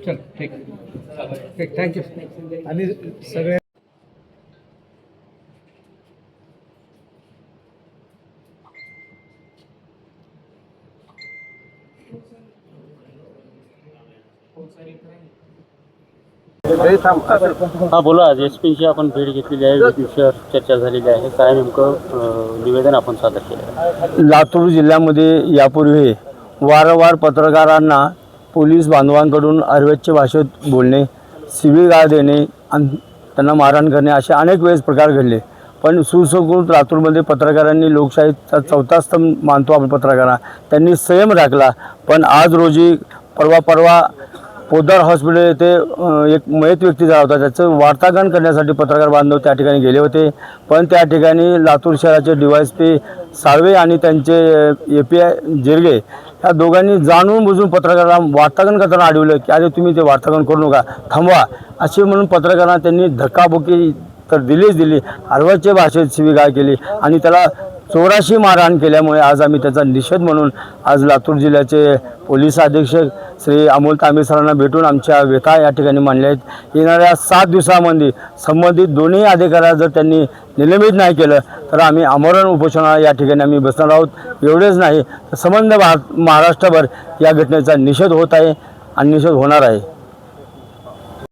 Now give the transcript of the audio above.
चल ठीक ठीक थँक्यू. आणि सगळे हा बोला. आज एसपीशी आपण भेट घेतलेली आहे, विषयावर चर्चा झालेली आहे. काय नेमकं निवेदन आपण सादर केलं आहे? लातूर जिल्ह्यामध्ये यापूर्वी वारंवार पत्रकारांना पोलीस बांधवांकडून अर्वाच्य भाषेत बोलणे, शिवीगाळ देणे आणि त्यांना मारहाण करणे असे अनेक वेळेस प्रकार घडले. पण सुसंस्कृत लातूरमध्ये पत्रकारांनी लोकशाहीचा चौथा स्तंभ मानतो आपण पत्रकारांना, त्यांनी संयम राखला. पण आज रोजी परवा पोद्दार हॉस्पिटल येथे एक मयत व्यक्ती झाला होता. त्याचं वार्तांकन करण्यासाठी पत्रकार बांधव त्या ठिकाणी गेले होते. पण त्या ठिकाणी लातूर शहराचे DYSP साळवे आणि त्यांचे API जिरगे या दोघांनी जाणून बुजून पत्रकाराला वार्तांकन करताना अडवलं की अरे तुम्ही ते वार्तांकन करू नका, थांबवा असे म्हणून पत्रकारांना त्यांनी धक्काबुक्की तर दिली, अर्वाच्य भाषेत शिवीगाळ केली आणि त्याला चोराशी मारहाण केल्यामुळे आज आम्ही त्याचा निषेध म्हणून आज लातूर जिल्ह्याचे पोलीस अधीक्षक श्री अमोल तांबे सरांना भेटून आमच्या व्यथा या ठिकाणी मांडल्या आहेत. येणाऱ्या 7 दिवसामध्ये संबंधित दोन्ही अधिकाऱ्यांना जर त्यांनी निलंबित नाही केलं तर आम्ही आमरण उपोषणाला या ठिकाणी आम्ही बसणार आहोत. एवढेच नाही तर संबंध महाराष्ट्रभर या घटनेचा निषेध होत आहे आणि निषेध होणार आहे.